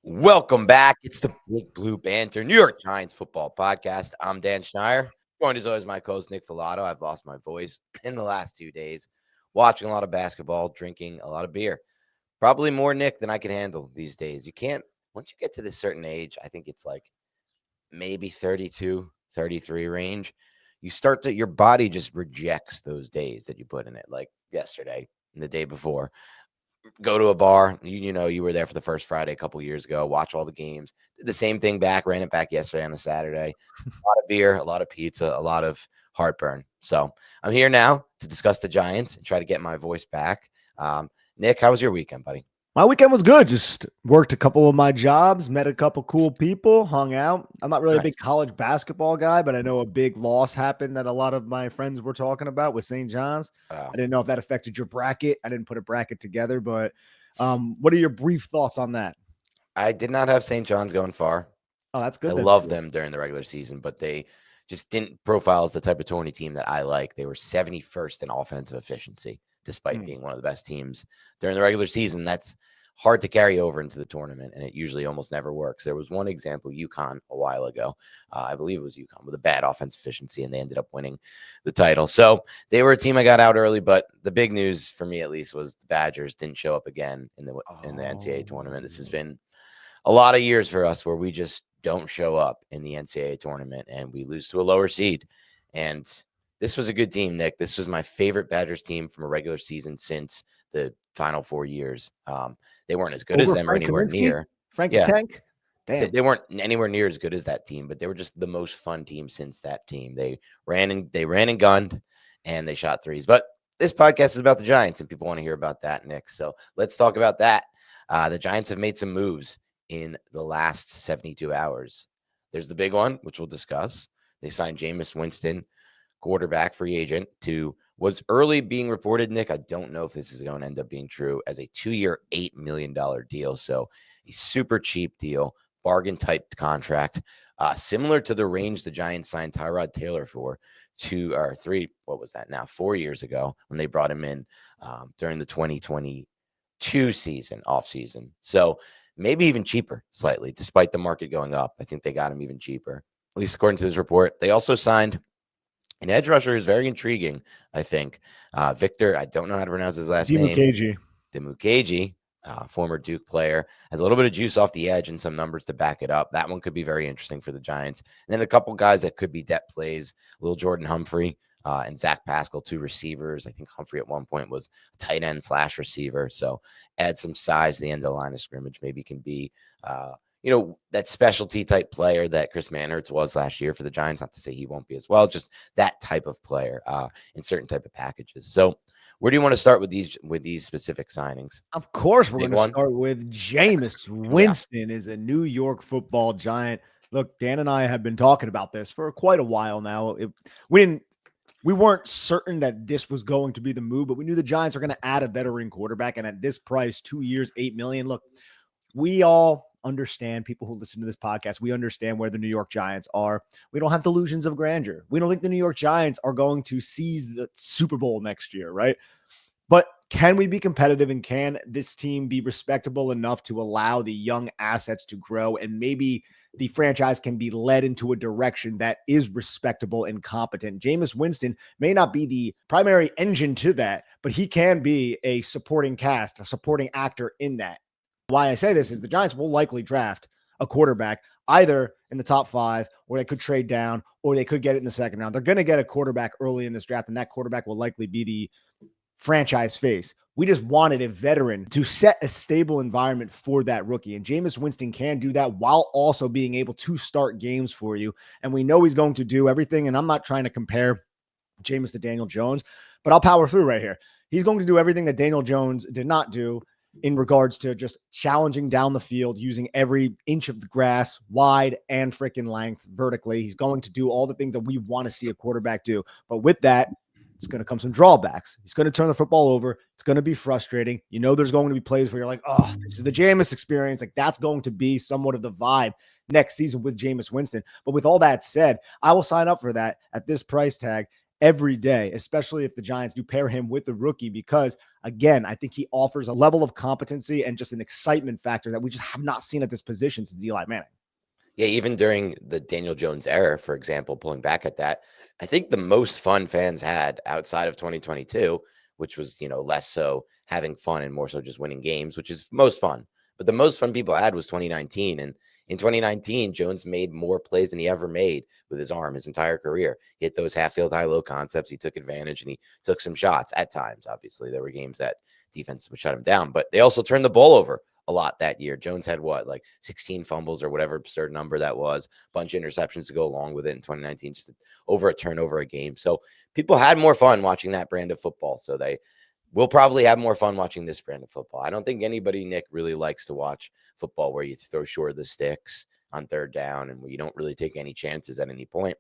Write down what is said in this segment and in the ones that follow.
Welcome back. It's the Big Blue Banter, New York Giants football podcast. I'm Dan Schneier. Joined as always my co-host Nick Filato. I've lost my voice in the last 2 days, watching a lot of basketball, drinking a lot of beer. Probably more Nick than I can handle these days. You can't once you get to this certain age, I think it's like maybe 32, 33 range. You start to your body just rejects those days that you put in it, like yesterday and the day before. Go to a bar. You were there for the first Friday a couple years ago. Watch all the games. Did the same thing back. Ran it back yesterday on a Saturday. A lot of beer, a lot of pizza, a lot of heartburn. So I'm here now to discuss the Giants and try to get my voice back. Nick, how was your weekend, buddy? My weekend was good. Just worked a couple of my jobs, met a couple cool people, hung out. I'm not really a Nice. big college basketball guy, but I know a big loss happened that a lot of my friends were talking about with St. John's. Uh, I didn't know if that affected your bracket. I didn't put a bracket together, but what are your brief thoughts on that? I did not have St. John's going far. Oh, that's I good. love them during the regular season, but they just didn't profile as the type of tourney team that I like. They were 71st in offensive efficiency, despite being one of the best teams during the regular season. That's hard to carry over into the tournament, and it usually almost never works. There was one example, UConn, a while ago. I believe it was UConn with a bad offensive efficiency, and they ended up winning the title. So they were a team I got out early, but the big news for me, at least, was the Badgers didn't show up again in the NCAA tournament. This has been a lot of years for us where we just don't show up in the NCAA tournament and we lose to a lower seed. And this was a good team, Nick. This was my favorite Badgers team from a regular season since the final 4 years. They weren't as good as Over them or Frank anywhere Kaminsky? near. Frank the Yeah, Tank? Damn. they weren't anywhere near as good as that team, but they were just the most fun team since that team. They ran and gunned, and they shot threes. But this podcast is about the Giants, and people want to hear about that, Nick. So let's talk about that. The Giants have made some moves in the last 72 hours. There's the big one, which we'll discuss. They signed Jameis Winston, quarterback free agent, to what's early being reported, Nick. I don't know if this is going to end up being true, as a 2-year, $8 million deal. So a super cheap deal, bargain type contract, similar to the range the Giants signed Tyrod Taylor for 4 years ago when they brought him in during the 2022 season, off season. So maybe even cheaper slightly, despite the market going up. I think they got him even cheaper, at least according to this report. They also signed an edge rusher who's very intriguing, I think. Victor, I don't know how to pronounce his last name. Dimukeji. Dimukeji, former Duke player, has a little bit of juice off the edge and some numbers to back it up. That one could be very interesting for the Giants. And then a couple guys that could be depth plays, Lil Jordan Humphrey and Zach Pascal, two receivers. I think Humphrey at one point was a tight end / receiver. So add some size to the end of the line of scrimmage. Maybe can be, that specialty type player that Chris Manhertz was last year for the Giants. Not to say he won't be as well, just that type of player in certain type of packages. So where do you want to start with these specific signings? Of course, we're Big going to one? start with Jameis Winston is a New York football Giant. Look, Dan and I have been talking about this for quite a while now. We weren't certain that this was going to be the move, but we knew the Giants are going to add a veteran quarterback. And at this price, 2 years, $8 million. Look, we all understand, people who listen to this podcast, we understand where the New York Giants are. We don't have delusions of grandeur. We don't think the New York Giants are going to seize the Super Bowl next year, right? But can we be competitive, and can this team be respectable enough to allow the young assets to grow, and maybe the franchise can be led into a direction that is respectable and competent? Jameis Winston may not be the primary engine to that, but he can be a supporting cast, a supporting actor in that. Why I say this is the Giants will likely draft a quarterback either in the top 5, or they could trade down, or they could get it in the second round. They're going to get a quarterback early in this draft, and that quarterback will likely be the franchise face. We just wanted a veteran to set a stable environment for that rookie. And Jameis Winston can do that while also being able to start games for you. And we know he's going to do everything. And I'm not trying to compare Jameis to Daniel Jones, but I'll power through right here. He's going to do everything that Daniel Jones did not do in regards to just challenging down the field, using every inch of the grass, wide and freaking length, vertically. He's going to do all the things that we want to see a quarterback do. But with that, it's going to come some drawbacks. He's going to turn the football over. It's going to be frustrating. There's going to be plays where you're like, oh, this is the Jameis experience. Like, that's going to be somewhat of the vibe next season with Jameis Winston. But with all that said, I will sign up for that at this price tag. every day, especially if the Giants do pair him with the rookie, because again, I think he offers a level of competency and just an excitement factor that we just have not seen at this position since Eli Manning. Yeah, even during the Daniel Jones era, for example, pulling back at that, I think the most fun fans had outside of 2022, which was, less so having fun and more so just winning games, which is most fun. But the most fun people had was 2019. And in 2019, Jones made more plays than he ever made with his arm his entire career. He hit those half-field high-low concepts. He took advantage and he took some shots at times. Obviously, there were games that defense would shut him down, but they also turned the ball over a lot that year. Jones had like 16 fumbles or whatever absurd number that was, a bunch of interceptions to go along with it in 2019, just over a turnover a game. So people had more fun watching that brand of football. So they will probably have more fun watching this brand of football. I don't think anybody, Nick, really likes to watch football where you throw short of the sticks on third down and where you don't really take any chances at any point.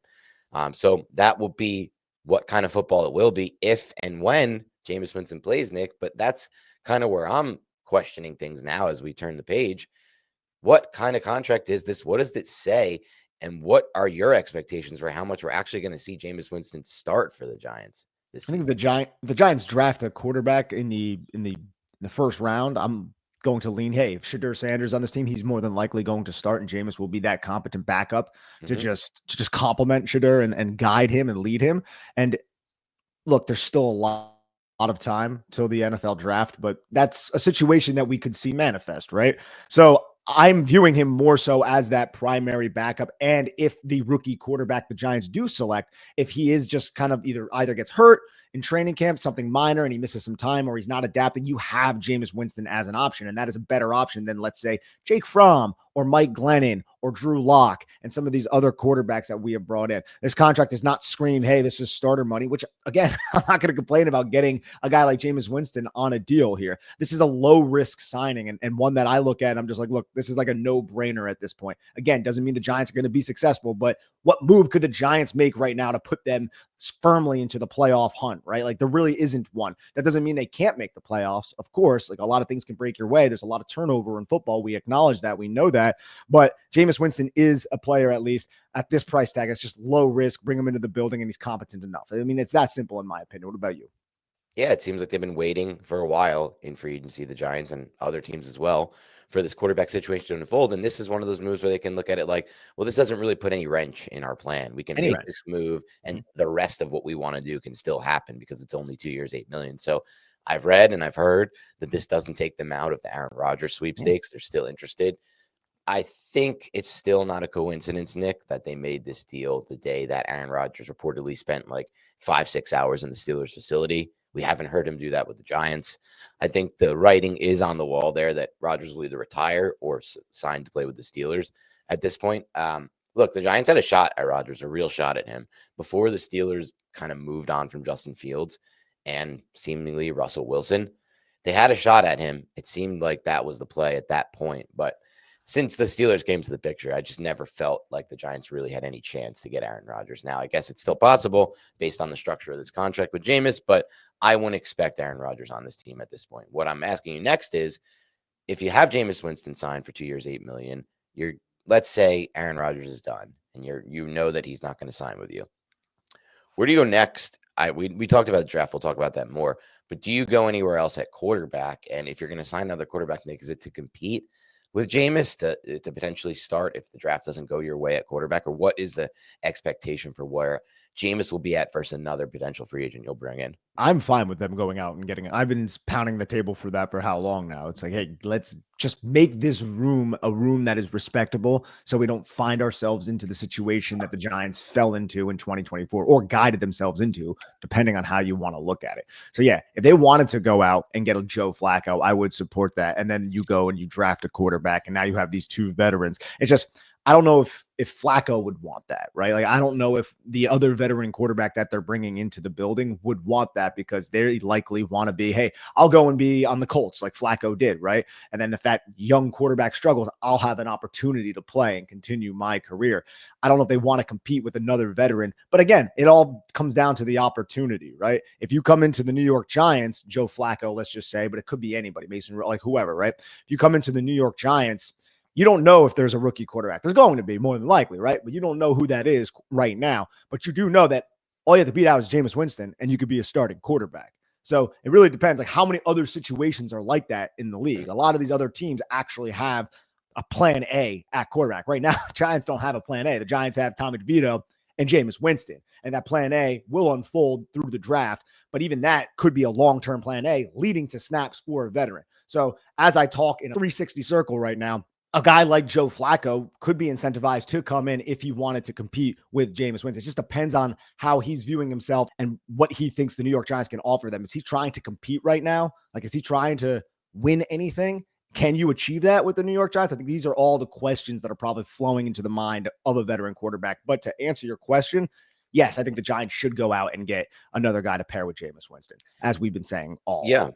So that will be what kind of football it will be if and when Jameis Winston plays, Nick. But that's kind of where I'm questioning things now as we turn the page. What kind of contract is this? What does it say? And what are your expectations for how much we're actually going to see Jameis Winston start for the Giants this season? I think the Giants draft a quarterback in the first round. I'm going to lean, hey, if Shadur Sanders on this team, he's more than likely going to start, and Jameis will be that competent backup to just complement Shadur and guide him and lead him. And look, there's still a lot of time till the NFL draft, but that's a situation that we could see manifest, right? So I'm viewing him more so as that primary backup. And if the rookie quarterback the Giants do select, if he is just kind of either gets hurt in training camp, something minor, and he misses some time, or he's not adapting, you have Jameis Winston as an option. And that is a better option than, let's say, Jake Fromm or Mike Glennon or Drew Lock and some of these other quarterbacks that we have brought in. This contract does not scream, hey, this is starter money, which, again, I'm not going to complain about getting a guy like Jameis Winston on a deal here. This is a low-risk signing and one that I look at and I'm just like, look, this is like a no-brainer at this point. Again, doesn't mean the Giants are going to be successful, but what move could the Giants make right now to put them firmly into the playoff hunt, right? Like, there really isn't one. That doesn't mean they can't make the playoffs. Of course, like, a lot of things can break your way. There's a lot of turnover in football. We acknowledge that. We know that. But Jameis Winston is a player, at least at this price tag. It's just low risk. Bring him into the building and he's competent enough. I mean, it's that simple in my opinion. What about you? Yeah, it seems like they've been waiting for a while in free agency, the Giants and other teams as well, for this quarterback situation to unfold. And this is one of those moves where they can look at it like, well, this doesn't really put any wrench in our plan. We can make this move and the rest of what we want to do can still happen because it's only 2 years, $8 million. So I've read and I've heard that this doesn't take them out of the Aaron Rodgers sweepstakes. They're still interested. I think it's still not a coincidence, Nick, that they made this deal the day that Aaron Rodgers reportedly spent like 5-6 hours in the Steelers facility. We haven't heard him do that with the Giants. I think the writing is on the wall there that Rodgers will either retire or sign to play with the Steelers at this point. Look, the Giants had a shot at Rodgers, a real shot at him, before the Steelers kind of moved on from Justin Fields and seemingly Russell Wilson. They had a shot at him. It seemed like that was the play at that point. But since the Steelers came to the picture, I just never felt like the Giants really had any chance to get Aaron Rodgers. Now, I guess it's still possible based on the structure of this contract with Jameis, but I wouldn't expect Aaron Rodgers on this team at this point. What I'm asking you next is, if you have Jameis Winston signed for 2 years, $8 million, let's say Aaron Rodgers is done and you know that he's not going to sign with you. Where do you go next? We talked about the draft. We'll talk about that more. But do you go anywhere else at quarterback? And if you're going to sign another quarterback, Nick, is it to compete with Jameis to potentially start if the draft doesn't go your way at quarterback? Or what is the expectation for where Jameis will be at versus another potential free agent you'll bring in? I'm fine with them going out and getting it. I've been pounding the table for that for how long now? It's like, hey, let's just make this room a room that is respectable so we don't find ourselves into the situation that the Giants fell into in 2024 or guided themselves into, depending on how you want to look at it. So, yeah, if they wanted to go out and get a Joe Flacco, I would support that. And then you go and you draft a quarterback, and now you have these two veterans. It's just, I don't know if Flacco would want that, right? Like, I don't know if the other veteran quarterback that they're bringing into the building would want that, because they likely want to be, hey, I'll go and be on the Colts like Flacco did, right? And then if that young quarterback struggles, I'll have an opportunity to play and continue my career. I don't know if they want to compete with another veteran, but again, it all comes down to the opportunity, right? If you come into the New York Giants, Joe Flacco, let's just say, but it could be anybody, Mason, like whoever, right? If you come into the New York Giants, you don't know if there's a rookie quarterback. There's going to be, more than likely, right? But you don't know who that is right now. But you do know that all you have to beat out is Jameis Winston, and you could be a starting quarterback. So it really depends, like how many other situations are like that in the league. A lot of these other teams actually have a plan A at quarterback. Right now, Giants don't have a plan A. The Giants have Tommy DeVito and Jameis Winston, and that plan A will unfold through the draft. But even that could be a long-term plan A leading to snaps for a veteran. So as I talk in a 360 circle right now, a guy like Joe Flacco could be incentivized to come in if he wanted to compete with Jameis Winston. It just depends on how he's viewing himself and what he thinks the New York Giants can offer them. Is he trying to compete right now? Like, is he trying to win anything? Can you achieve that with the New York Giants? I think these are all the questions that are probably flowing into the mind of a veteran quarterback. But to answer your question, yes, I think the Giants should go out and get another guy to pair with Jameis Winston, as we've been saying all. Yeah.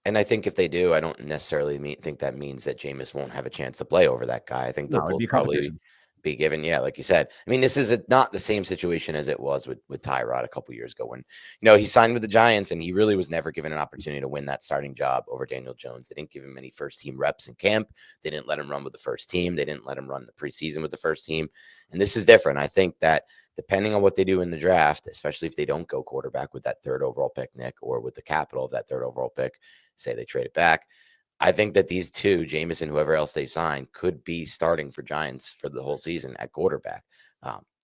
And I think if they do, I don't necessarily think that means that Jameis won't have a chance to play over that guy. I think they'll both probably be given, like you said. I mean, this is not the same situation as it was with Tyrod a couple years ago when, he signed with the Giants and he really was never given an opportunity to win that starting job over Daniel Jones. They didn't give him any first team reps in camp. They didn't let him run with the first team. They didn't let him run the preseason with the first team. And this is different. I think that depending on what they do in the draft, especially if they don't go quarterback with that 3rd overall pick, Nick, or with the capital of that 3rd overall pick, say they trade it back, I think that these two, Jameis and whoever else they sign, could be starting for Giants for the whole season at quarterback.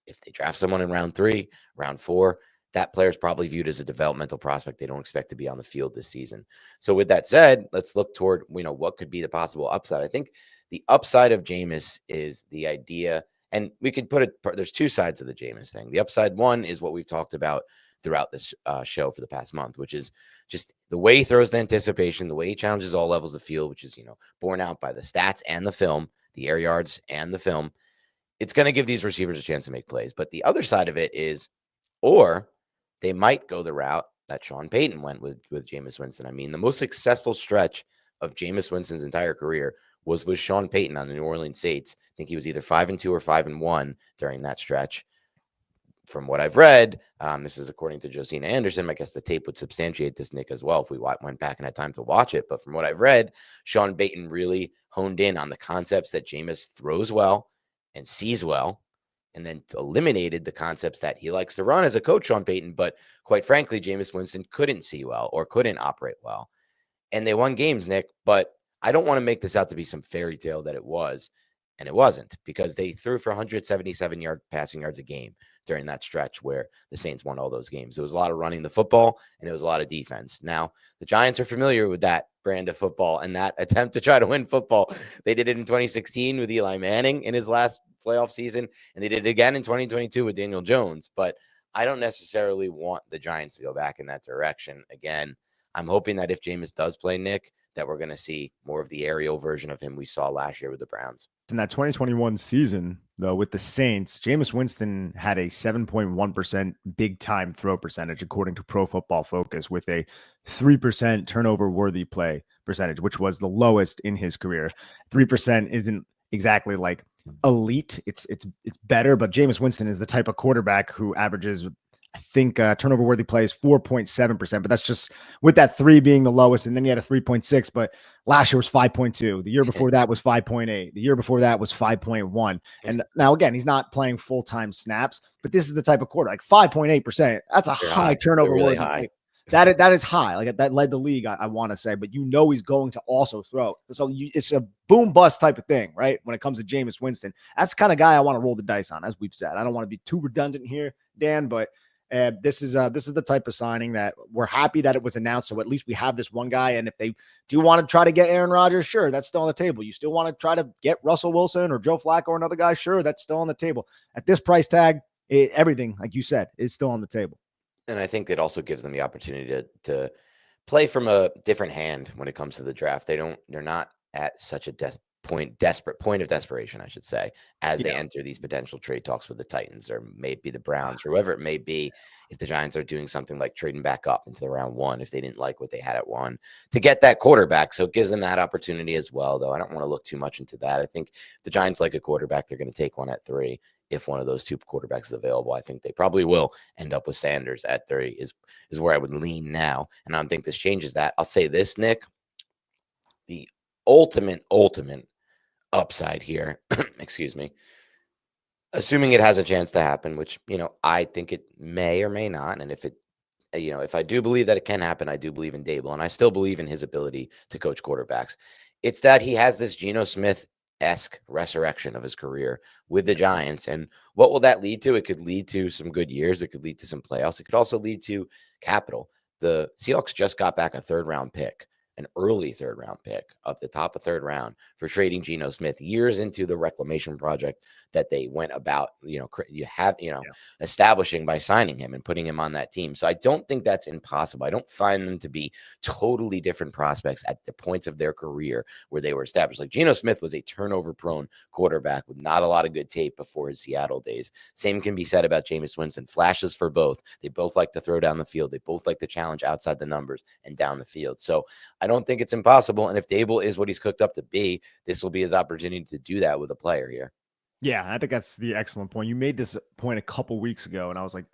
If they draft someone in round 3, round 4, that player is probably viewed as a developmental prospect. They don't expect to be on the field this season. So with that said, let's look toward, what could be the possible upside. I think the upside of Jameis is the idea, and we could put it, there's two sides of the Jameis thing. The upside one is what we've talked about throughout this show for the past month, which is just the way he throws the anticipation, the way he challenges all levels of field, which is, borne out by the stats and the film, the air yards and the film. It's going to give these receivers a chance to make plays. But the other side of it is, or they might go the route that Sean Payton went with Jameis Winston. I mean, the most successful stretch of Jameis Winston's entire career was with Sean Payton on the New Orleans Saints. I think he was either 5-2 or 5-1 during that stretch. From what I've read, this is according to Josina Anderson. I guess the tape would substantiate this, Nick, as well if we went back and had time to watch it. But from what I've read, Sean Payton really honed in on the concepts that Jameis throws well and sees well, and then eliminated the concepts that he likes to run as a coach, Sean Payton. But quite frankly, Jameis Winston couldn't see well or couldn't operate well. And they won games, Nick. But I don't want to make this out to be some fairy tale that it was. And it wasn't, because they threw for 177 passing yards a game during that stretch where the Saints won all those games. It was a lot of running the football, and it was a lot of defense. Now, the Giants are familiar with that brand of football and that attempt to try to win football. They did it in 2016 with Eli Manning in his last playoff season, and they did it again in 2022 with Daniel Jones. But I don't necessarily want the Giants to go back in that direction. Again, I'm hoping that if Jameis does play, Nick, that we're going to see more of the aerial version of him we saw last year with the Browns. In that 2021 season, though, with the Saints, Jameis Winston had a 7.1% big-time throw percentage, according to Pro Football Focus, with a 3% turnover-worthy play percentage, which was the lowest in his career. 3% isn't exactly like elite. It's better, but Jameis Winston is the type of quarterback who averages, I think, turnover worthy plays 4.7%, but that's just with that 3 being the lowest. And then you had a 3.6, but last year was 5.2. The year before that was 5.8. The year before that was 5.1. And now, again, he's not playing full-time snaps, but this is the type of quarter, like 5.8%. That's a high turnover worthy. High. That is high. Like that led the league, I want to say, but he's going to also throw. So it's a boom bust type of thing, right? When it comes to Jameis Winston, that's the kind of guy I want to roll the dice on, as we've said. I don't want to be too redundant here, Dan, but this is the type of signing that we're happy that it was announced. So at least we have this one guy. And if they do want to try to get Aaron Rodgers, sure, that's still on the table. You still want to try to get Russell Wilson or Joe Flacco or another guy, sure, that's still on the table. At this price tag, everything, like you said, is still on the table. And I think it also gives them the opportunity to play from a different hand when it comes to the draft. They're not at such a desperate point of desperation, I should say, as they enter these potential trade talks with the Titans or maybe the Browns or whoever it may be. If the Giants are doing something like trading back up into the round 1, if they didn't like what they had at 1, to get that quarterback. So it gives them that opportunity as well, though. I don't want to look too much into that. I think if the Giants like a quarterback, they're going to take one at 3. If one of those 2 quarterbacks is available, I think they probably will end up with Sanders at 3 is where I would lean now. And I don't think this changes that. I'll say this, Nick, the ultimate upside here, excuse me, Assuming it has a chance to happen, which, I think it may or may not. And if I do believe that it can happen, I do believe in Dable, and I still believe in his ability to coach quarterbacks. It's that he has this Geno Smith-esque resurrection of his career with the Giants. And what will that lead to? It could lead to some good years. It could lead to some playoffs. It could also lead to capital. The Seahawks just got back a third-round pick, an early third-round pick up the top of third round for trading Geno Smith years into the reclamation project that they went about, establishing by signing him and putting him on that team. So I don't think that's impossible. I don't find them to be totally different prospects at the points of their career where they were established. Like Geno Smith was a turnover-prone quarterback with not a lot of good tape before his Seattle days. Same can be said about Jameis Winston. Flashes for both. They both like to throw down the field. They both like to challenge outside the numbers and down the field. So I don't think it's impossible. And if Dable is what he's cooked up to be, this will be his opportunity to do that with a player here. Yeah, I think that's the excellent point. You made this point a couple weeks ago, and I was like,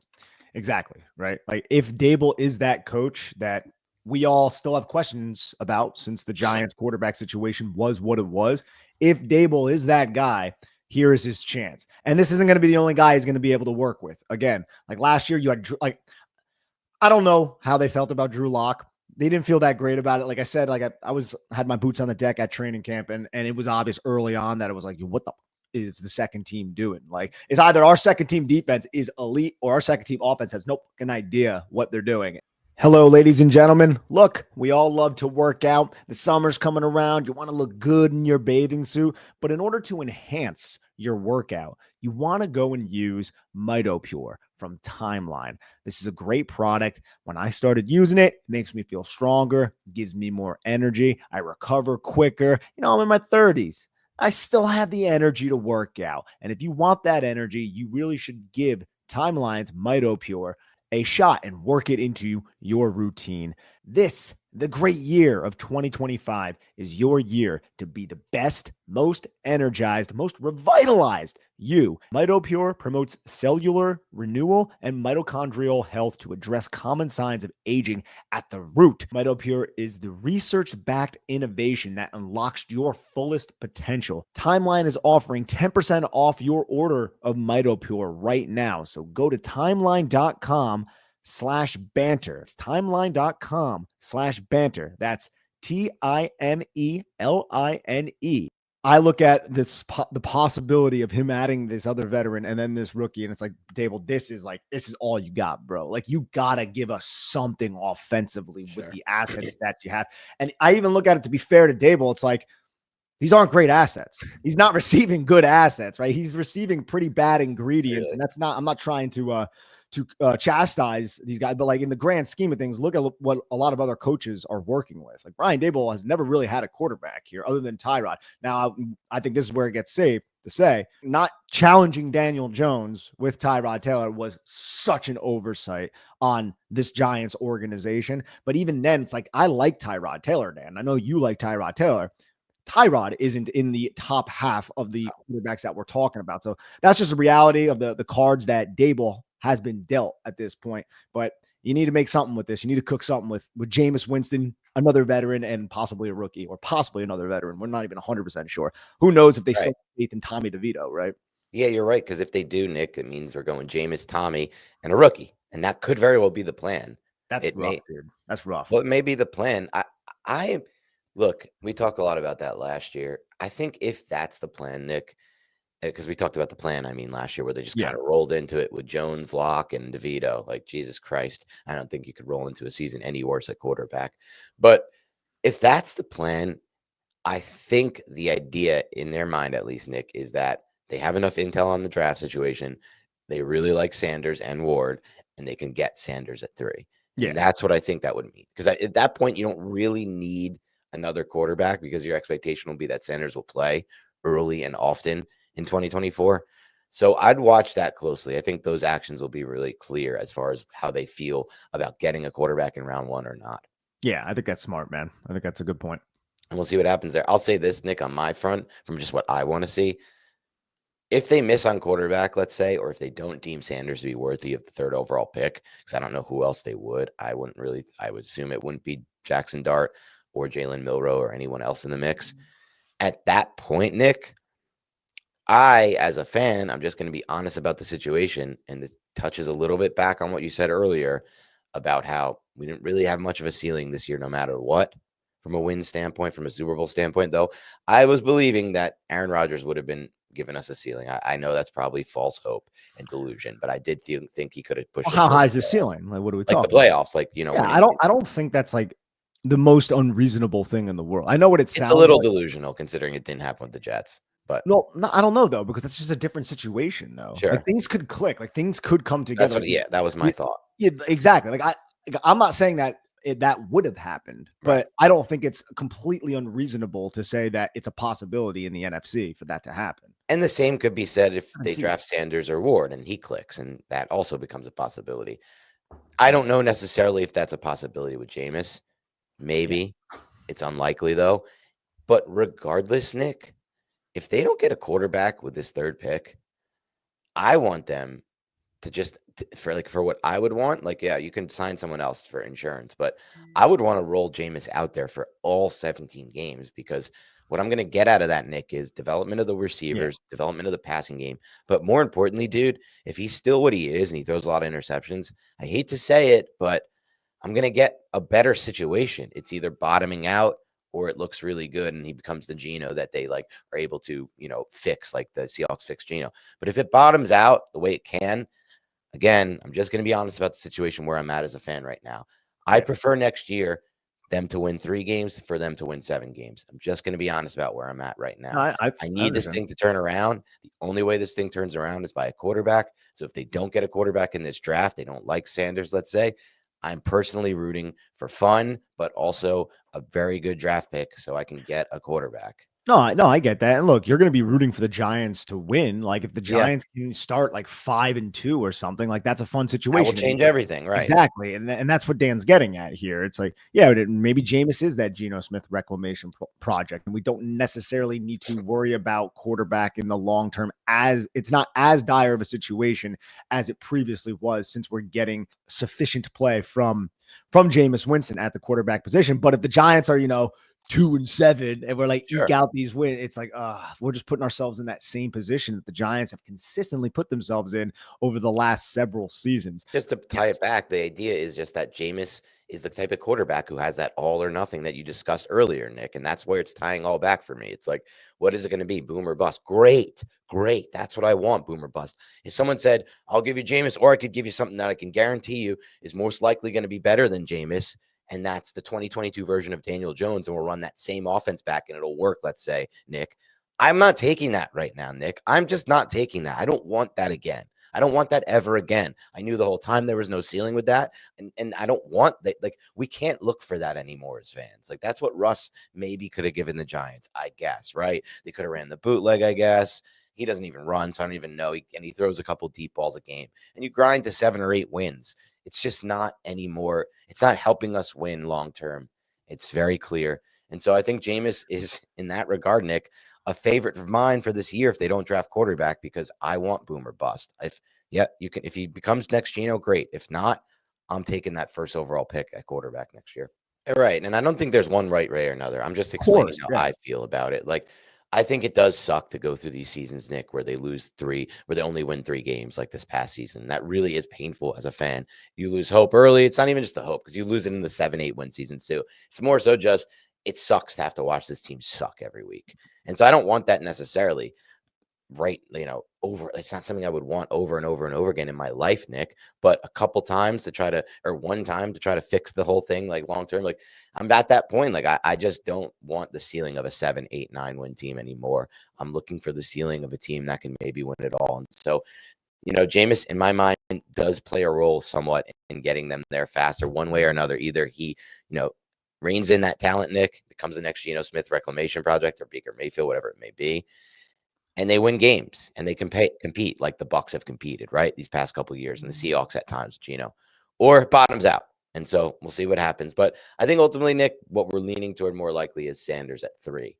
exactly, right? Like, if Dable is that coach that we all still have questions about since the Giants quarterback situation was what it was, if Dable is that guy, here is his chance. And this isn't going to be the only guy he's going to be able to work with. Again, like last year, you had, like, I don't know how they felt about Drew Lock. They didn't feel that great about it. Like I said, like I had my boots on the deck at training camp, and it was obvious early on that it was like, what the is the second team doing? Like, it's either our second team defense is elite or our second team offense has no fucking idea what they're doing. Hello, ladies and gentlemen. Look, we all love to work out. The summer's coming around. You want to look good in your bathing suit. But in order to enhance your workout, you want to go and use MitoPure from Timeline. This is a great product. When I started using it, it makes me feel stronger, gives me more energy. I recover quicker. I'm in my 30s. I still have the energy to work out. And if you want that energy, you really should give Timeline's MitoPure a shot and work it into your routine. The great year of 2025 is your year to be the best, most energized, most revitalized you. MitoPure promotes cellular renewal and mitochondrial health to address common signs of aging at the root. MitoPure is the research-backed innovation that unlocks your fullest potential. Timeline is offering 10% off your order of MitoPure right now. So go to timeline.com/banter. It's timeline.com/banter. That's TIMELINE. I look at the possibility of him adding this other veteran and then this rookie, and it's like, Dable, this is all you got, bro. Like, you gotta give us something offensively with the assets that you have. And I even look at it, to be fair to Dable, it's like, these aren't great assets. He's not receiving good assets, right? He's receiving pretty bad ingredients, and I'm not trying to chastise these guys, but like, in the grand scheme of things, look at what a lot of other coaches are working with. Like, Brian Daboll has never really had a quarterback here other than Tyrod. Now, I think this is where it gets safe to say, not challenging Daniel Jones with Tyrod Taylor was such an oversight on this Giants organization. But even then, it's like, I like Tyrod Taylor, Dan. I know you like Tyrod Taylor. Tyrod isn't in the top half of the quarterbacks that we're talking about. So that's just a reality of the cards that Dable has been dealt at this point. But you need to make something with this. You need to cook something with Jameis Winston, another veteran, and possibly a rookie, or possibly another veteran. We're not even 100% sure. Who knows if they still have faith in Tommy DeVito, right? Yeah, you're right. Because if they do, Nick, it means we're going Jameis, Tommy, and a rookie. And that could very well be the plan. That's rough, dude. That's rough. Well, it may be the plan. Look, we talked a lot about that last year. I think if that's the plan, Nick, because we talked about the plan, last year, where they just kind of rolled into it with Jones, Locke, and DeVito. Like, Jesus Christ, I don't think you could roll into a season any worse at quarterback. But if that's the plan, I think the idea in their mind, at least, Nick, is that they have enough intel on the draft situation. They really like Sanders and Ward, and they can get Sanders at 3. Yeah. And that's what I think that would mean. Because at that point, you don't really need another quarterback, because your expectation will be that Sanders will play early and often in 2024. So I'd watch that closely. I think those actions will be really clear as far as how they feel about getting a quarterback in round 1 or not. Yeah, I think that's smart, man. I think that's a good point. And we'll see what happens there. I'll say this, Nick, on my front, from just what I want to see. If they miss on quarterback, let's say, or if they don't deem Sanders to be worthy of the 3rd overall pick, because I don't know who else they would. I would assume it wouldn't be Jackson Dart or Jalen Milroe or anyone else in the mix. At that point, Nick, as a fan, I'm just going to be honest about the situation. And this touches a little bit back on what you said earlier about how we didn't really have much of a ceiling this year, no matter what, from a win standpoint, from a Super Bowl standpoint, though. I was believing that Aaron Rodgers would have been giving us a ceiling. I know that's probably false hope and delusion, but I did think he could have pushed Well, us how towards high the is the playoffs. ceiling? Like, what are we Like the talking about? playoffs, like, Yeah, winning. I don't think that's like the most unreasonable thing in the world. I know what it It's a sounds little like. delusional considering it didn't happen with the Jets, but No, I don't know though, because that's just a different situation though. Like sure. things could click, like things could come That's together. what, yeah, that was my Yeah, thought. yeah, exactly. I'm not saying that that would have happened, Right. but I don't think it's completely unreasonable to say that it's a possibility in the NFC for that to happen. And the same could be said if I can they see it. draft Sanders or Ward and he clicks, and that also becomes a possibility. I don't know necessarily if that's a possibility with Jameis. Yeah. Maybe. It's unlikely though. But regardless, Nick, if they don't get a quarterback with this third pick, I want them to just for what I would want. Like, yeah, you can sign someone else for insurance, but I would want to roll Jameis out there for all 17 games because what I'm going to get out of that, Nick, is development of the Yeah. receivers, development of the passing game. But more importantly, dude, if he's still what he is and he throws a lot of interceptions, I hate to say it, but I'm going to get a better situation. It's either bottoming out or it looks really good and he becomes the Geno that they like are able to, fix, like the Seahawks fix Geno. But if it bottoms out the way it can, again, I'm just going to be honest about the situation where I'm at as a fan right now. I Yeah. prefer next year them to win 3 games for them to win 7 games. I'm just going to be honest about where I'm at right No, now. I I need this understand. thing to turn around. The only way this thing turns around is by a quarterback. So if they don't get a quarterback in this draft, they don't like Sanders, let's say, I'm personally rooting for fun, but also a very good draft pick so I can get a quarterback. No, I get that. And look, you're going to be rooting for the Giants to win. Like if the Yeah, Giants can start like 5-2 or something, like that's a fun that will situation. change everything, right? Exactly, and that's what Dan's getting at here. It's like, yeah, maybe Jameis is that Geno Smith reclamation project, and we don't necessarily need to worry about quarterback in the long term, as it's not as dire of a situation as it previously was, since we're getting sufficient play from Jameis Winston at the quarterback position. But if the Giants are, 2-7, and we're like eke Sure. out these wins, it's like, we're just putting ourselves in that same position that the Giants have consistently put themselves in over the last several seasons. Just to tie it back, the idea is just that Jameis is the type of quarterback who has that all or nothing that you discussed earlier, Nick. And that's where it's tying all back for me. It's like, what is it going to be? Boom or bust? Great. Great. That's what I want. Boom or bust. If someone said, I'll give you Jameis, or I could give you something that I can guarantee you is most likely going to be better than Jameis, and that's the 2022 version of Daniel Jones, and we'll run that same offense back and it'll work, let's say, Nick. I'm not taking that right now, Nick. I'm just not taking that. I don't want that again. I don't want that ever again. I knew the whole time there was no ceiling with that. And I don't want that. Like, we can't look for that anymore as fans. Like, that's what Russ maybe could have given the Giants, I guess, right? They could have ran the bootleg, I guess. He doesn't even run, so I don't even know. And he throws a couple deep balls a game. And you grind to 7 or 8 wins. It's just not anymore. It's not helping us win long term. It's very clear. And so I think Jameis is, in that regard, Nick, a favorite of mine for this year if they don't draft quarterback, because I want boom or bust. If he becomes next Geno, great. If not, I'm taking that first overall pick at quarterback next year. All right. And I don't think there's one right way or another. I'm just Of explaining course, how yeah. I feel about it. Like, I think it does suck to go through these seasons, Nick, where they lose 3, where they only win 3 games like this past season. That really is painful as a fan. You lose hope early. It's not even just the hope, because you lose it in the 7-8 win seasons too. It's more so just it sucks to have to watch this team suck every week. And so I don't want that necessarily, right, over. It's not something I would want over and over and over again in my life, Nick, but a couple times to try to, or one time to try to fix the whole thing, like long term. Like, I'm at that point. Like, I just don't want the ceiling of a 7, 8, 9 win team anymore. I'm looking for the ceiling of a team that can maybe win it all. And so, Jameis, in my mind, does play a role somewhat in getting them there faster, one way or another. Either he, reins in that talent, Nick, becomes the next Geno Smith reclamation project, or Baker Mayfield, whatever it may be, and they win games and they compete like the Bucks have competed, right, these past couple of years, and the Seahawks at times, or it bottoms out. And so we'll see what happens. But I think ultimately, Nick, what we're leaning toward more likely is Sanders at 3.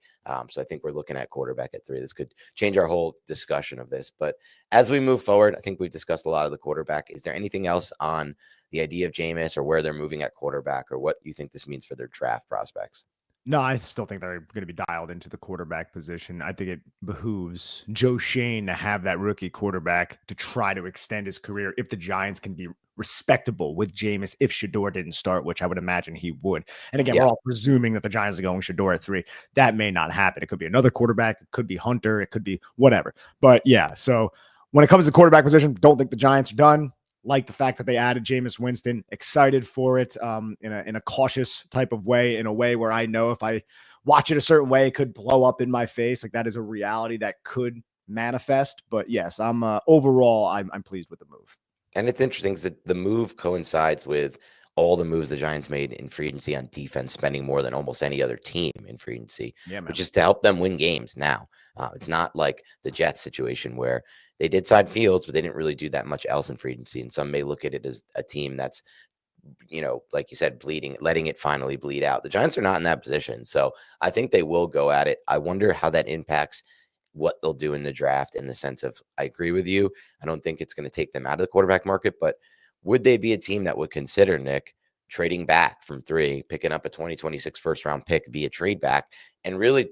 So I think we're looking at quarterback at 3. This could change our whole discussion of this. But as we move forward, I think we've discussed a lot of the quarterback. Is there anything else on the idea of Jameis or where they're moving at quarterback, or what you think this means for their draft prospects? No, I still think they're going to be dialed into the quarterback position. I think it behooves Joe Shane to have that rookie quarterback to try to extend his career if the Giants can be respectable with Jameis if Shador didn't start, which I would imagine he would. And again, we're all presuming that the Giants are going Shador at 3. That may not happen. It could be another quarterback. It could be Hunter. It could be whatever. But yeah, so when it comes to quarterback position, don't think the Giants are done. Like the fact that they added Jameis Winston, excited for it in a cautious type of way, in a way where I know if I watch it a certain way, it could blow up in my face. Like that is a reality that could manifest. But yes, overall, I'm pleased with the move. And it's interesting because the move coincides with all the moves the Giants made in free agency on defense, spending more than almost any other team in free agency, which is to help them win games now. It's not like the Jets situation where they did side Fields, but they didn't really do that much else in free agency. And some may look at it as a team that's, like you said, letting it finally bleed out. The Giants are not in that position. So I think they will go at it. I wonder how that impacts what they'll do in the draft, in the sense of, I agree with you. I don't think it's going to take them out of the quarterback market, but would they be a team that would consider, Nick, trading back from 3, picking up a 2026 first round pick via trade back, and really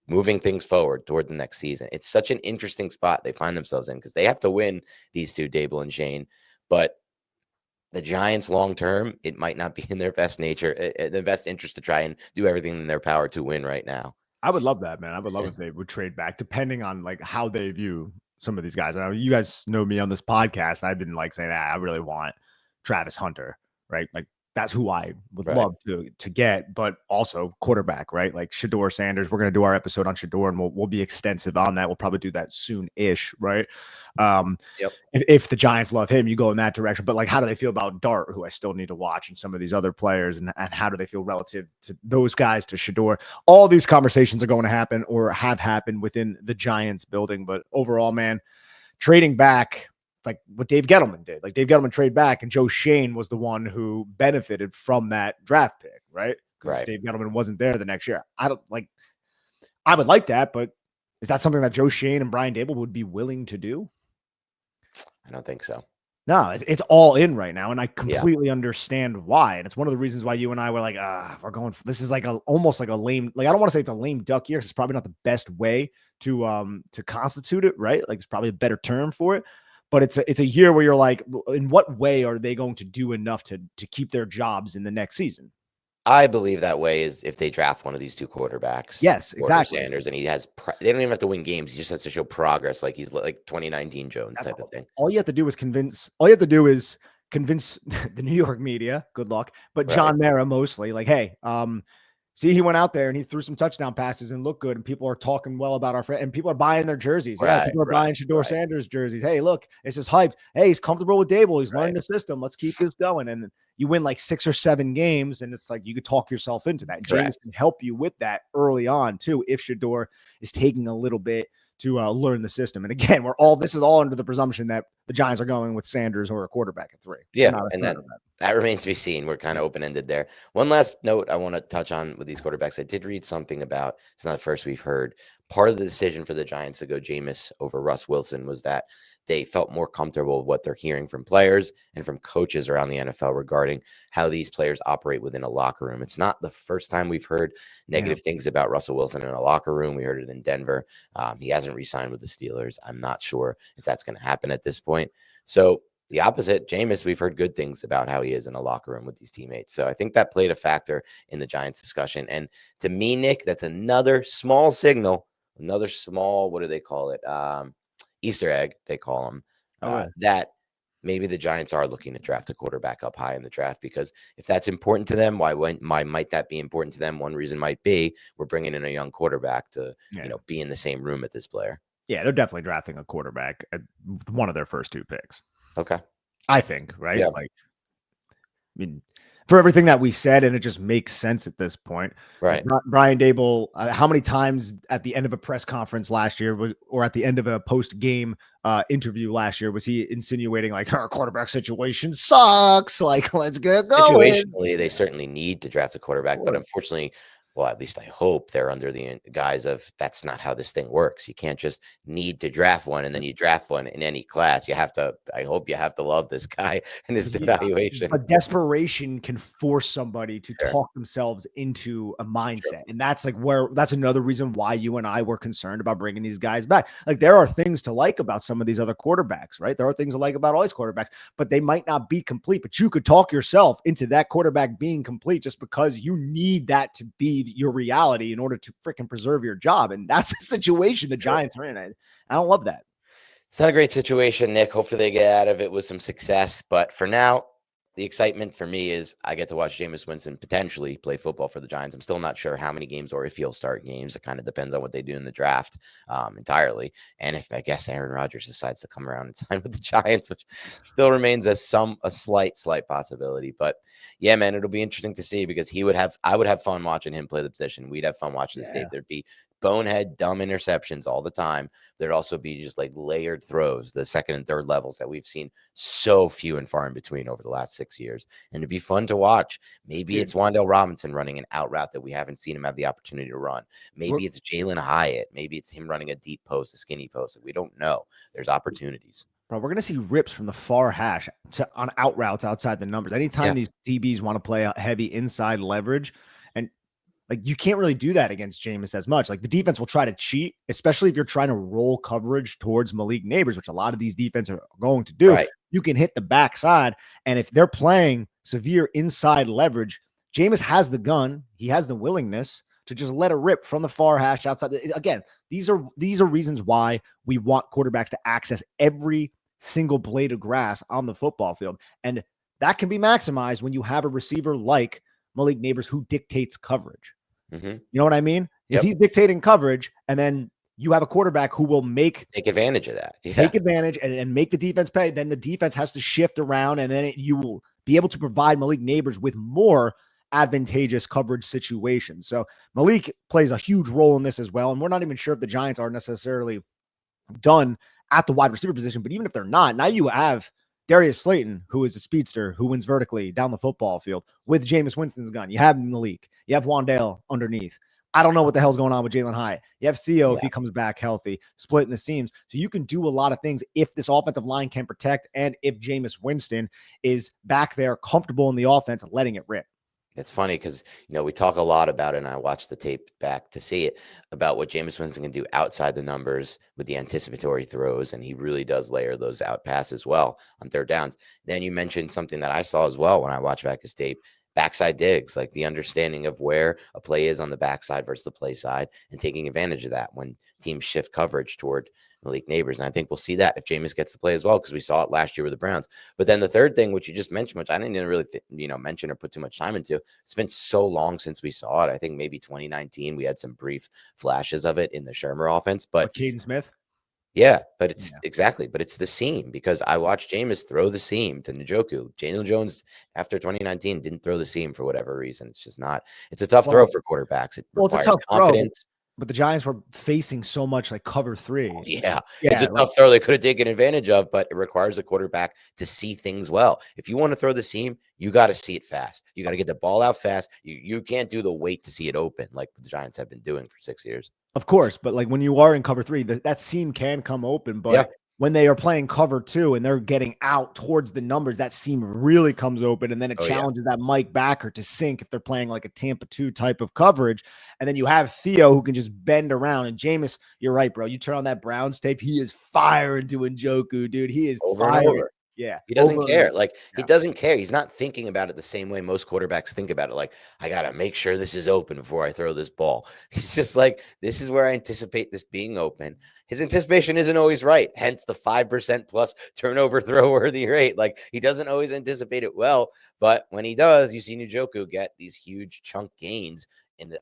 moving things forward toward the next season? It's such an interesting spot they find themselves in because they have to win, these two, Dable and Shane, but the Giants long term, it might not be in their best interest to try and do everything in their power to win right now. I would love that, man. I would love if they would trade back, depending on like how they view some of these guys. I know you guys know me on this podcast. I've been like saying, I really want Travis Hunter, right? Like that's who I would love to get, but also quarterback, right? Like Shador Sanders. We're going to do our episode on Shador, and we'll be extensive on that. We'll probably do that soon-ish, right? If the Giants love him, you go in that direction. But like, how do they feel about Dart, who I still need to watch, and some of these other players, and how do they feel relative to those guys, to Shador? All these conversations are going to happen or have happened within the Giants building. But overall, man, trading back, like what Dave Gettleman did. Like Dave Gettleman trade back, and Joe Shane was the one who benefited from that draft pick, right? Because Dave Gettleman wasn't there the next year. I would like that, but is that something that Joe Shane and Brian Dable would be willing to do? I don't think so. No, it's all in right now, and I completely understand why. And it's one of the reasons why you and I were like, we're going. This is like almost like a lame. Like I don't want to say it's a lame duck year. It's probably not the best way to constitute it, right? Like it's probably a better term for it. But it's a year where you're like, in what way are they going to do enough to keep their jobs in the next season? I believe that way is if they draft one of these two quarterbacks. Yes, exactly. Sanders, and he has. They don't even have to win games. He just has to show progress, like he's like 2019 Jones type of thing. All you have to do is convince. All you have to do is convince the New York media. Good luck, but John Mara mostly. Like, hey, see, he went out there and he threw some touchdown passes and looked good, and people are talking well about our friend, and people are buying their jerseys. People are buying Shador Sanders jerseys. Hey, look, it's just hyped. Hey, he's comfortable with Dable. He's learning the system. Let's keep this going. And you win like 6 or 7 games, and it's like you could talk yourself into that. James can help you with that early on too, if Shador is taking a little bit to learn the system. And again, this is all under the presumption that the Giants are going with Sanders or a quarterback at 3. Yeah, and that remains to be seen. We're kind of open-ended there. One last note I want to touch on with these quarterbacks. I did read something about, it's not the first we've heard, part of the decision for the Giants to go Jameis over Russ Wilson was that they felt more comfortable with what they're hearing from players and from coaches around the NFL regarding how these players operate within a locker room. It's not the first time we've heard negative things about Russell Wilson in a locker room. We heard it in Denver. He hasn't re-signed with the Steelers. I'm not sure if that's going to happen at this point. So the opposite, Jameis, we've heard good things about how he is in a locker room with these teammates. So I think that played a factor in the Giants discussion. And to me, Nick, that's another small signal, another small, what do they call it? Easter egg, they call them, that maybe the Giants are looking to draft a quarterback up high in the draft, because if that's important to them, why might that be important to them? One reason might be we're bringing in a young quarterback to, be in the same room with this player. Yeah, they're definitely drafting a quarterback at one of their first 2 picks. Okay. I think, right? Yeah. Like, I mean, for everything that we said, and it just makes sense at this point. Right. Brian Dable, how many times at the end of a press conference last year or at the end of a post-game interview last year, was he insinuating like our quarterback situation sucks? Like, let's get going. Situationally, they certainly need to draft a quarterback, but unfortunately, well, at least I hope they're under the guise of that's not how this thing works. You can't just need to draft one and then you draft one in any class. You have to, I hope you have to love this guy and his evaluation. But desperation can force somebody to Sure. talk themselves into a mindset. Sure. And that's like that's another reason why you and I were concerned about bringing these guys back. Like there are things to like about some of these other quarterbacks, right? There are things to like about all these quarterbacks, but they might not be complete. But you could talk yourself into that quarterback being complete just because you need that to be your reality in order to freaking preserve your job. And that's the situation the Giants are in. I don't love that. It's not a great situation, Nick. Hopefully they get out of it with some success. But for now, the excitement for me is I get to watch Jameis Winston potentially play football for the Giants. I'm still not sure how many games or if he'll start games. It kind of depends on what they do in the draft entirely. And if I guess Aaron Rodgers decides to come around and sign with the Giants, which still remains a slight possibility. But yeah, man, it'll be interesting to see because I would have fun watching him play the position. We'd have fun watching this tape. There'd be bonehead, dumb interceptions all the time. There'd also be just like layered throws, the second and third levels that we've seen so few and far in between over the last 6 years. And it'd be fun to watch. Maybe it's Wan'Dale Robinson running an out route that we haven't seen him have the opportunity to run. Maybe it's Jalen Hyatt. Maybe it's him running a deep post, a skinny post. We don't know. There's opportunities. Bro, we're going to see rips from the far hash on out routes outside the numbers. Anytime these DBs want to play a heavy inside leverage, and like you can't really do that against Jameis as much. Like the defense will try to cheat, especially if you're trying to roll coverage towards Malik Neighbors, which a lot of these defenses are going to do. Right. You can hit the backside, and if they're playing severe inside leverage, Jameis has the gun. He has the willingness to just let it rip from the far hash outside. Again, these are reasons why we want quarterbacks to access every single blade of grass on the football field. And that can be maximized when you have a receiver like Malik Neighbors who dictates coverage. Mm-hmm. You know what I mean? If he's dictating coverage and then you have a quarterback who will take advantage of that, take advantage and make the defense pay, then the defense has to shift around and then you will be able to provide Malik Neighbors with more advantageous coverage situations. So Malik plays a huge role in this as well. And we're not even sure if the Giants are necessarily done at the wide receiver position, but even if they're not, now you have Darius Slayton, who is a speedster who wins vertically down the football field with Jameis Winston's gun. You have Malik, you have Wan'Dale underneath. I don't know what the hell's going on with Jalen Hyatt. You have Theo if he comes back healthy, splitting the seams. So you can do a lot of things if this offensive line can protect and if Jameis Winston is back there comfortable in the offense, letting it rip. It's funny because, we talk a lot about it, and I watched the tape back to see it, about what Jameis Winston can do outside the numbers with the anticipatory throws, and he really does layer those out passes well on third downs. Then you mentioned something that I saw as well when I watched back his tape, backside digs, like the understanding of where a play is on the backside versus the play side and taking advantage of that when teams shift coverage toward Malik Neighbors. And I think we'll see that if Jameis gets to play as well, because we saw it last year with the Browns. But then the third thing, which you just mentioned, which I didn't even really mention or put too much time into, it's been so long since we saw it. I think maybe 2019 we had some brief flashes of it in the Shermer offense, but Caden Smith. Yeah, but it's exactly, but it's the seam, because I watched Jameis throw the seam to Njoku. Daniel Jones after 2019 didn't throw the seam for whatever reason. It's just not. It's a tough throw for quarterbacks. It requires it's a tough confidence. Throw. But the Giants were facing so much like cover three. Oh, yeah. It's a tough throw they could have taken advantage of, but it requires a quarterback to see things well. If you want to throw the seam, you got to see it fast. You got to get the ball out fast. You can't do the wait to see it open like the Giants have been doing for 6 years. Of course, but like when you are in cover three, that seam can come open, but when they are playing cover two and they're getting out towards the numbers, that seam really comes open. And then it challenges that Mike backer to sink if they're playing like a Tampa 2 type of coverage. And then you have Theo who can just bend around. And Jameis, you're right, bro. You turn on that Browns tape, he is firing to Njoku, dude. He is firing. Yeah. He doesn't care. He doesn't care. He's not thinking about it the same way most quarterbacks think about it. Like, I got to make sure this is open before I throw this ball. He's just like, this is where I anticipate this being open. His anticipation isn't always right. Hence the 5% plus turnover throw worthy rate. Like, he doesn't always anticipate it well, but when he does, you see Njoku get these huge chunk gains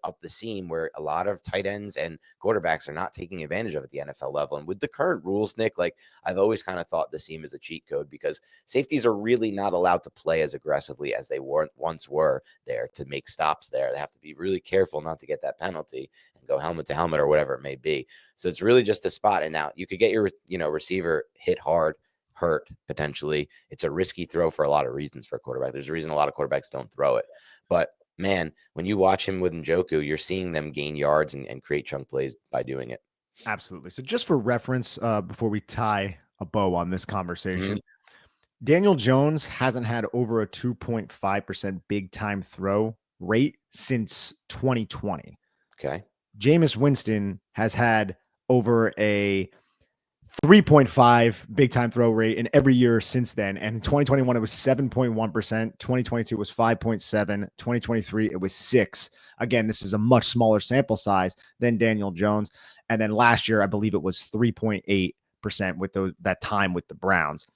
up the seam where a lot of tight ends and quarterbacks are not taking advantage of at the NFL level. And with the current rules, Nick, like I've always kind of thought the seam is a cheat code because safeties are really not allowed to play as aggressively as they once were there to make stops there. They have to be really careful not to get that penalty and go helmet to helmet or whatever it may be. So it's really just a spot. And now you could get your, receiver hit hard, hurt potentially. It's a risky throw for a lot of reasons for a quarterback. There's a reason a lot of quarterbacks don't throw it, but man, when you watch him with Njoku, you're seeing them gain yards and create chunk plays by doing it. Absolutely. So just for reference, before we tie a bow on this Mhm. conversation, Daniel Jones hasn't had over a 2.5% big time throw rate since 2020. Okay. Jameis Winston has had over a 3.5 big time throw rate in every year since then. And in 2021, it was 7.1%. 2022 was 5.7. 2023, it was 6. Again, this is a much smaller sample size than Daniel Jones. And then last year, I believe it was 3.8% with that time with the Browns.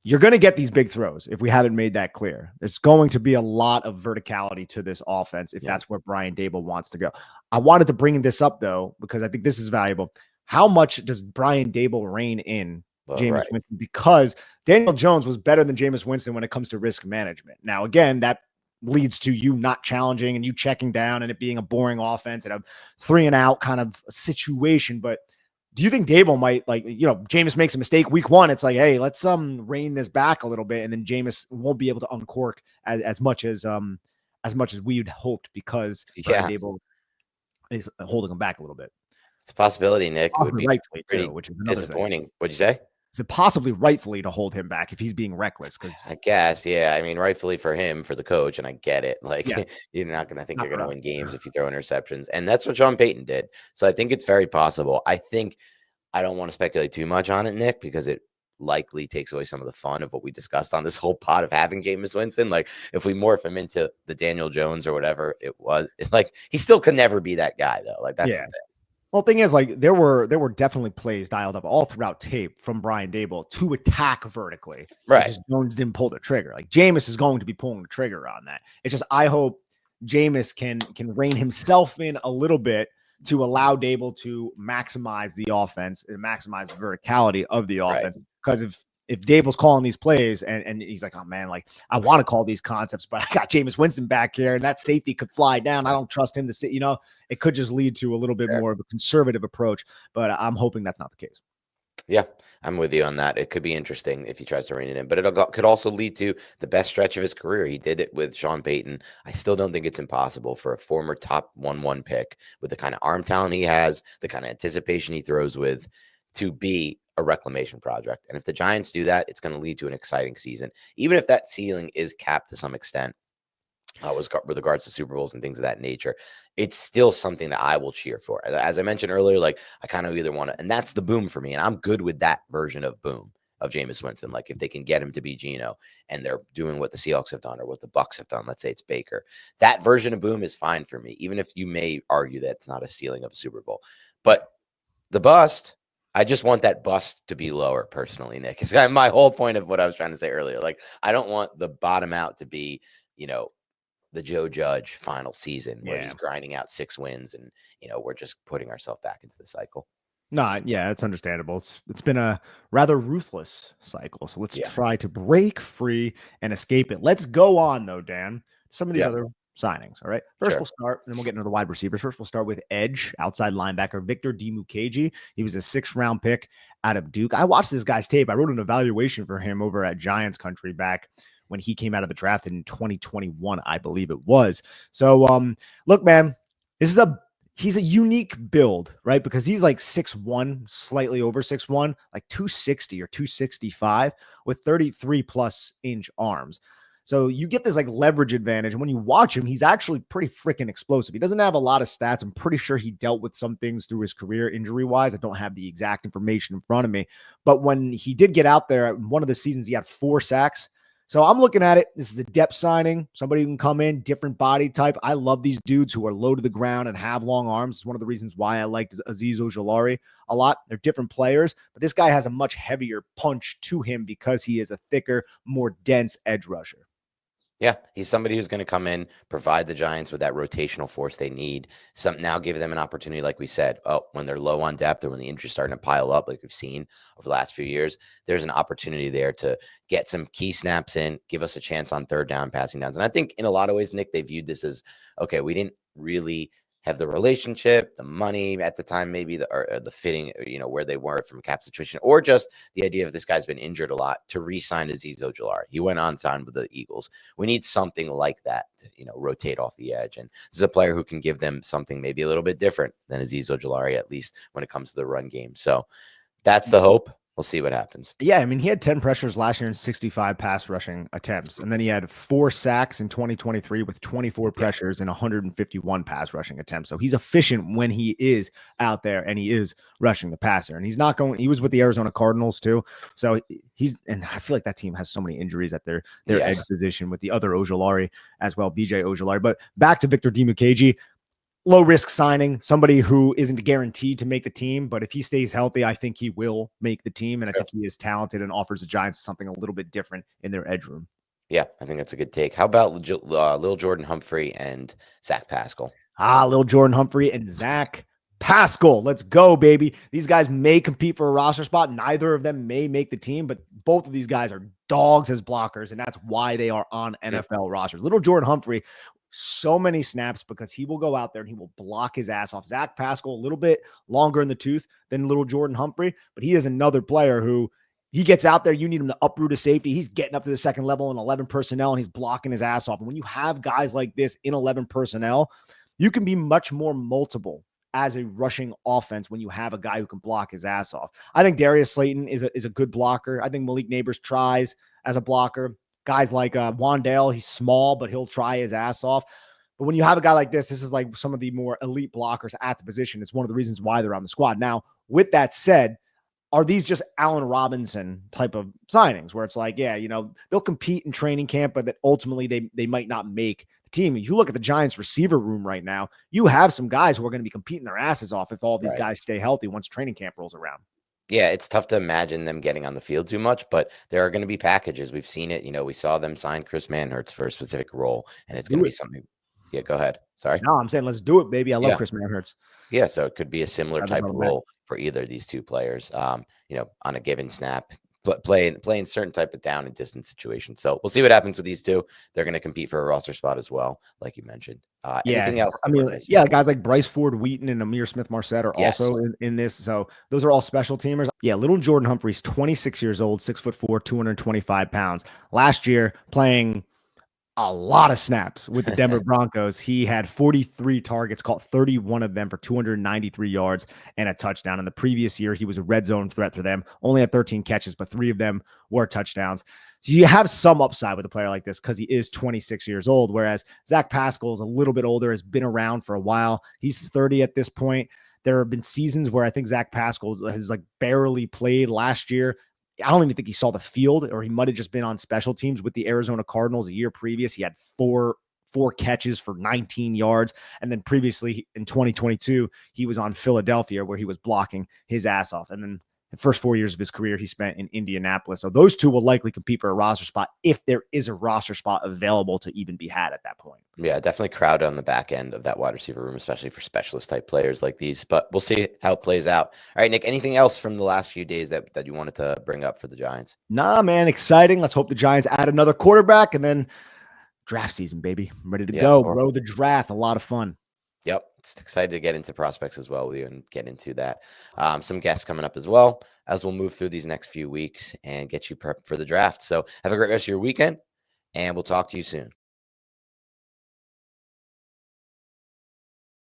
You're going to get these big throws if we haven't made that clear. There's going to be a lot of verticality to this offense if that's where Brian Daboll wants to go. I wanted to bring this up, though, because I think this is valuable. How much does Brian Daboll rein in Jameis Winston? Because Daniel Jones was better than Jameis Winston when it comes to risk management. Now, again, that leads to you not challenging and you checking down and it being a boring offense and a 3-and-out kind of situation. But do you think Daboll might, like, Jameis makes a mistake week 1? It's like, hey, let's rein this back a little bit, and then Jameis won't be able to uncork as much as we'd hoped because Brian Daboll is holding him back a little bit. It's a possibility, Nick. It would be rightfully pretty too, which is disappointing. Thing. What'd you say? Is it possibly rightfully to hold him back if he's being reckless? Because I guess, yeah. I mean, rightfully for him, for the coach, and I get it. Like, you're not going to think you're going to win games if you throw interceptions, and that's what Sean Payton did. So I think it's very possible. I don't want to speculate too much on it, Nick, because it likely takes away some of the fun of what we discussed on this whole pod of having Jameis Winston. Like, if we morph him into the Daniel Jones or whatever it was, like, he still could never be that guy, though. Like, that's the thing. Well, the thing is, like, there were definitely plays dialed up all throughout tape from Brian Daboll to attack vertically. Right. Just Jones didn't pull the trigger. Like, Jameis is going to be pulling the trigger on that. It's just, I hope Jameis can rein himself in a little bit to allow Daboll to maximize the offense and maximize the verticality of the offense. Because if Daboll's calling these plays and he's like, oh man, like, I want to call these concepts, but I got Jameis Winston back here and that safety could fly down. I don't trust him to sit, it could just lead to a little bit more of a conservative approach, but I'm hoping that's not the case. Yeah, I'm with you on that. It could be interesting if he tries to rein it in, but it could also lead to the best stretch of his career. He did it with Sean Payton. I still don't think it's impossible for a former top 1-1 pick with the kind of arm talent he has, the kind of anticipation he throws with, to be a reclamation project. And if the Giants do that, it's going to lead to an exciting season, even if that ceiling is capped to some extent. With regards to Super Bowls and things of that nature, it's still something that I will cheer for. As I mentioned earlier, like, I kind of either want to, and that's the boom for me. And I'm good with that version of boom of Jameis Winston. Like, if they can get him to be Geno and they're doing what the Seahawks have done or what the Bucs have done, let's say it's Baker, that version of boom is fine for me, even if you may argue that it's not a ceiling of a Super Bowl. But the bust, I just want that bust to be lower personally, Nick. It's kind of my whole point of what I was trying to say earlier. Like, I don't want the bottom out to be, the Joe Judge final season where he's grinding out 6 wins and, we're just putting ourselves back into the cycle. No, yeah, it's understandable. It's been a rather ruthless cycle. So let's try to break free and escape it. Let's go on, though, Dan. Some of these other signings. All right. First, we'll start, and then we'll get into the wide receivers. First, we'll start with edge, outside linebacker Victor Dimukeji. He was a 6th-round pick out of Duke. I watched this guy's tape. I wrote an evaluation for him over at Giants Country back when he came out of the draft in 2021, I believe it was. So, look, man, he's a unique build, right? Because he's like 6'1", slightly over 6'1", like 260 or 265 with 33+ inch arms. So you get this like leverage advantage. And when you watch him, he's actually pretty freaking explosive. He doesn't have a lot of stats. I'm pretty sure he dealt with some things through his career injury-wise. I don't have the exact information in front of me. But when he did get out there, one of the seasons, he had 4 sacks. So I'm looking at it. This is the depth signing. Somebody who can come in, different body type. I love these dudes who are low to the ground and have long arms. It's one of the reasons why I liked Azeez Ojulari a lot. They're different players, but this guy has a much heavier punch to him because he is a thicker, more dense edge rusher. Yeah, he's somebody who's going to come in, provide the Giants with that rotational force they need. Now give them an opportunity, like we said, when they're low on depth or when the injuries starting to pile up, like we've seen over the last few years, there's an opportunity there to get some key snaps in, give us a chance on 3rd down, passing downs. And I think in a lot of ways, Nick, they viewed this as, okay, we didn't really have the relationship, the money at the time, maybe the fitting, where they were from a cap situation, or just the idea of this guy's been injured a lot to re-sign Azeez Ojulari. He went on signed with the Eagles. We need something like that to, rotate off the edge. And this is a player who can give them something maybe a little bit different than Azeez Ojulari, at least when it comes to the run game. So that's the hope. We'll see what happens. Yeah, I mean, he had 10 pressures last year and 65 pass rushing attempts. And then he had 4 sacks in 2023 with 24 pressures and 151 pass rushing attempts. So he's efficient when he is out there and he is rushing the passer. And he was with the Arizona Cardinals too. So and I feel like that team has so many injuries at their edge position with the other Ojulari as well, BJ Ojulari. But back to Victor Dimukeje. Low risk signing, somebody who isn't guaranteed to make the team, but if he stays healthy, I think he will make the team. And I think he is talented and offers the Giants something a little bit different in their edge room. Yeah, I think that's a good take. How about Lil Jordan Humphrey and Zach Pascal? Lil Jordan Humphrey and Zach Pascal. Let's go, baby. These guys may compete for a roster spot. Neither of them may make the team, but both of these guys are dogs as blockers, and that's why they are on NFL rosters. Lil Jordan Humphrey, so many snaps because he will go out there and he will block his ass off. Zach Pascal, a little bit longer in the tooth than Little Jordan Humphrey, but he is another player who he gets out there. You need him to uproot a safety. He's getting up to the second level in 11 personnel and he's blocking his ass off. And when you have guys like this in 11 personnel, you can be much more multiple as a rushing offense when you have a guy who can block his ass off. I think Darius Slayton is a good blocker. I think Malik Neighbors tries as a blocker. Guys like Wandale, he's small, but he'll try his ass off. But when you have a guy like this is like some of the more elite blockers at the position. It's one of the reasons why they're on the squad. Now, with that said, are these just Allen Robinson type of signings where it's like, yeah, they'll compete in training camp, but that ultimately they might not make the team? If you look at the Giants receiver room right now, you have some guys who are going to be competing their asses off if all these guys stay healthy once training camp rolls around. Yeah, it's tough to imagine them getting on the field too much, but there are going to be packages. We've seen it. We saw them sign Chris Manhertz for a specific role, and it's going to be something. Yeah, go ahead. Sorry. No, I'm saying let's do it, baby. I love Chris Manhertz. Yeah, so it could be a similar type of role for either of these two players, on a given snap, but playing certain type of down and distance situation. So we'll see what happens with these two. They're going to compete for a roster spot as well, like you mentioned. Anything else? I mean, guys like Bryce Ford Wheaton and Amir Smith-Marset are also in this. So those are all special teamers. Yeah, Little Jordan Humphrey's 26 years old, 6'4", 225 pounds. Last year, playing a lot of snaps with the Denver Broncos. He had 43 targets, caught 31 of them for 293 yards and a touchdown. In the previous year, he was a red zone threat for them. Only had 13 catches, but 3 of them were touchdowns. So you have some upside with a player like this because he is 26 years old, whereas Zach Pascal is a little bit older, has been around for a while. He's 30 at this point. There have been seasons where I think Zach Pascal has barely played last year. I don't even think he saw the field, or he might have just been on special teams with the Arizona Cardinals a year previous. He had four catches for 19 yards. And then previously in 2022, he was on Philadelphia where he was blocking his ass off. And then the first 4 years of his career, he spent in Indianapolis. So those two will likely compete for a roster spot if there is a roster spot available to even be had at that point. Yeah, definitely crowded on the back end of that wide receiver room, especially for specialist type players like these. But we'll see how it plays out. All right, Nick, anything else from the last few days that you wanted to bring up for the Giants? Nah, man, exciting. Let's hope the Giants add another quarterback, and then draft season, baby. I'm ready to go, bro. The draft, a lot of fun. Yep. It's excited to get into prospects as well with you and get into that. Some guests coming up as well as we'll move through these next few weeks and get you prepped for the draft. So have a great rest of your weekend, and we'll talk to you soon.